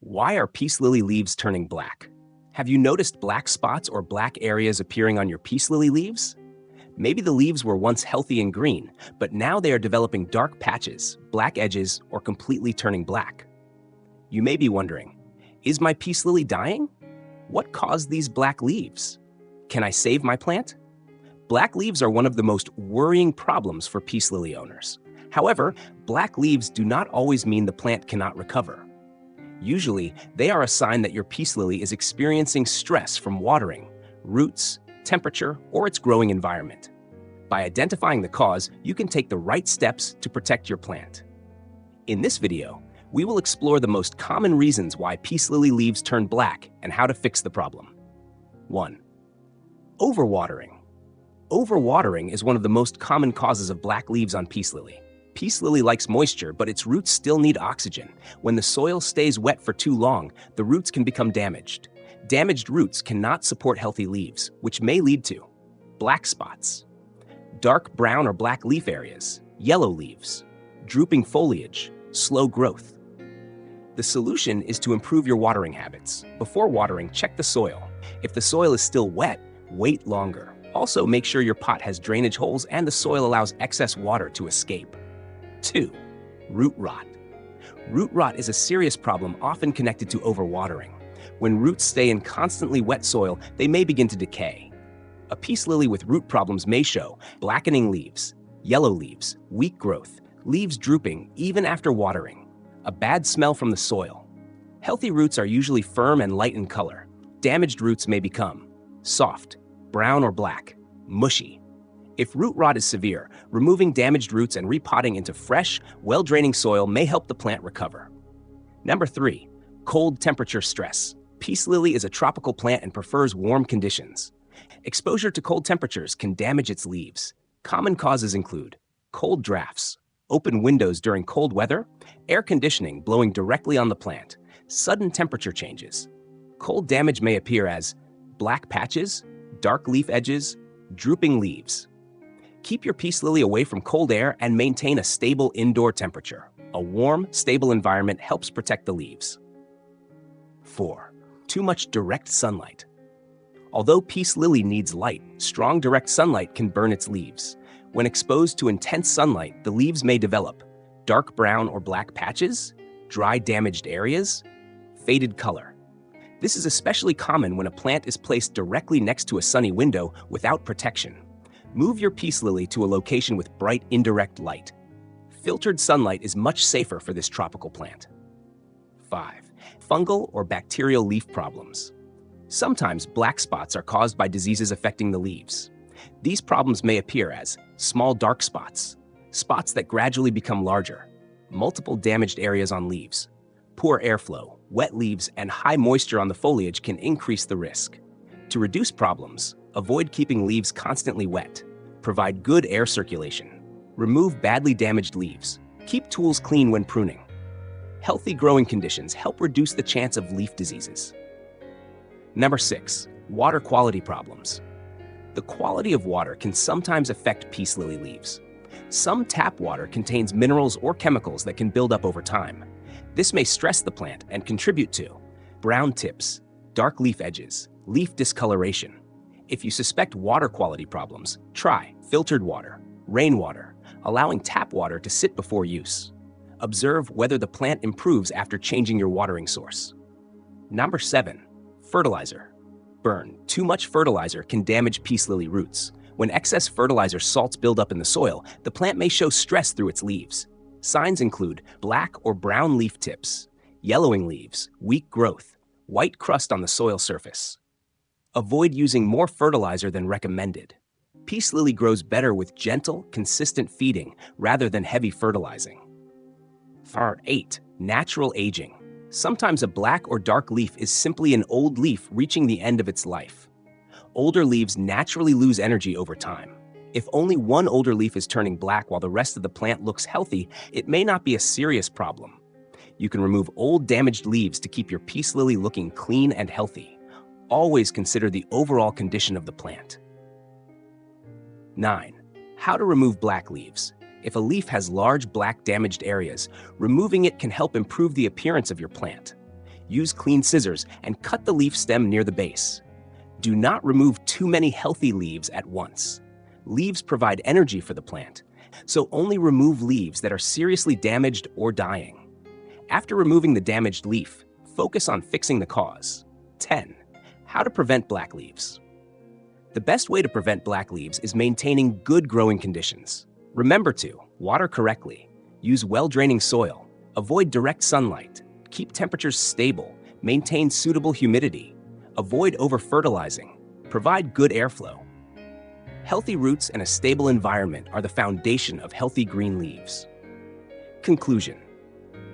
Why are peace lily leaves turning black? Have you noticed black spots or black areas appearing on your peace lily leaves? Maybe the leaves were once healthy and green, but now they are developing dark patches, black edges, or completely turning black. You may be wondering, is my peace lily dying? What caused these black leaves? Can I save my plant? Black leaves are one of the most worrying problems for peace lily owners. However, black leaves do not always mean the plant cannot recover. Usually, they are a sign that your peace lily is experiencing stress from watering, roots, temperature, or its growing environment. By identifying the cause, you can take the right steps to protect your plant. In this video, we will explore the most common reasons why peace lily leaves turn black and how to fix the problem. 1. Overwatering. Overwatering is one of the most common causes of black leaves on peace lily. Peace lily likes moisture, but its roots still need oxygen. When the soil stays wet for too long, the roots can become damaged. Damaged roots cannot support healthy leaves, which may lead to black spots, dark brown or black leaf areas, yellow leaves, drooping foliage, slow growth. The solution is to improve your watering habits. Before watering, check the soil. If the soil is still wet, wait longer. Also, make sure your pot has drainage holes and the soil allows excess water to escape. 2. Root rot. Root rot is a serious problem often connected to overwatering. When roots stay in constantly wet soil, they may begin to decay. A peace lily with root problems may show blackening leaves, yellow leaves, weak growth, leaves drooping even after watering, a bad smell from the soil. Healthy roots are usually firm and light in color. Damaged roots may become soft, brown or black, mushy. If root rot is severe, removing damaged roots and repotting into fresh, well-draining soil may help the plant recover. 3. Cold temperature stress. Peace lily is a tropical plant and prefers warm conditions. Exposure to cold temperatures can damage its leaves. Common causes include cold drafts, open windows during cold weather, air conditioning blowing directly on the plant, sudden temperature changes. Cold damage may appear as black patches, dark leaf edges, drooping leaves. Keep your peace lily away from cold air and maintain a stable indoor temperature. A warm, stable environment helps protect the leaves. 4. Too much direct sunlight. Although peace lily needs light, strong direct sunlight can burn its leaves. When exposed to intense sunlight, the leaves may develop dark brown or black patches, dry damaged areas, faded color. This is especially common when a plant is placed directly next to a sunny window without protection. Move your peace lily to a location with bright indirect light. Filtered sunlight is much safer for this tropical plant. 5. Fungal or bacterial leaf problems. Sometimes black spots are caused by diseases affecting the leaves. These problems may appear as small dark spots, spots that gradually become larger, multiple damaged areas on leaves. Poor airflow, wet leaves, and high moisture on the foliage can increase the risk. To reduce problems, avoid keeping leaves constantly wet. Provide good air circulation. Remove badly damaged leaves. Keep tools clean when pruning. Healthy growing conditions help reduce the chance of leaf diseases. 6. Water quality problems. The quality of water can sometimes affect peace lily leaves. Some tap water contains minerals or chemicals that can build up over time. This may stress the plant and contribute to brown tips, dark leaf edges, leaf discoloration. If you suspect water quality problems, try filtered water, rainwater, allowing tap water to sit before use. Observe whether the plant improves after changing your watering source. 7. Fertilizer. Burn. Too much fertilizer can damage peace lily roots. When excess fertilizer salts build up in the soil, the plant may show stress through its leaves. Signs include black or brown leaf tips, yellowing leaves, weak growth, white crust on the soil surface. Avoid using more fertilizer than recommended. Peace lily grows better with gentle, consistent feeding rather than heavy fertilizing. 8. Natural aging. Sometimes a black or dark leaf is simply an old leaf reaching the end of its life. Older leaves naturally lose energy over time. If only one older leaf is turning black while the rest of the plant looks healthy, it may not be a serious problem. You can remove old damaged leaves to keep your peace lily looking clean and healthy. Always consider the overall condition of the plant. 9. How to remove black leaves. If a leaf has large black damaged areas, removing it can help improve the appearance of your plant. Use clean scissors and cut the leaf stem near the base. Do not remove too many healthy leaves at once. Leaves provide energy for the plant, so only remove leaves that are seriously damaged or dying. After removing the damaged leaf, focus on fixing the cause. 10. How to prevent black leaves. The best way to prevent black leaves is maintaining good growing conditions. Remember to water correctly, use well-draining soil, avoid direct sunlight, keep temperatures stable, maintain suitable humidity, avoid over-fertilizing, provide good airflow. Healthy roots and a stable environment are the foundation of healthy green leaves. Conclusion.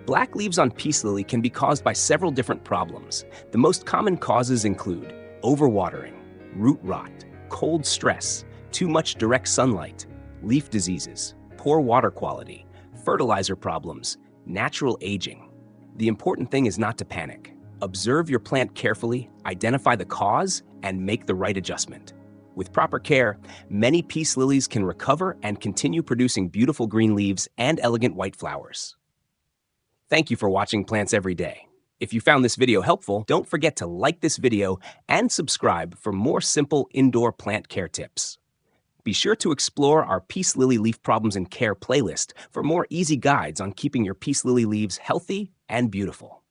Black leaves on peace lily can be caused by several different problems. The most common causes include overwatering, root rot, cold stress, too much direct sunlight, leaf diseases, poor water quality, fertilizer problems, natural aging. The important thing is not to panic. Observe your plant carefully, identify the cause, and make the right adjustment. With proper care, many peace lilies can recover and continue producing beautiful green leaves and elegant white flowers. Thank you for watching Plants Every Day. If you found this video helpful, don't forget to like this video and subscribe for more simple indoor plant care tips. Be sure to explore our Peace Lily Leaf Problems and Care playlist for more easy guides on keeping your peace lily leaves healthy and beautiful.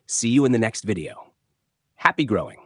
See you in the next video. Happy growing!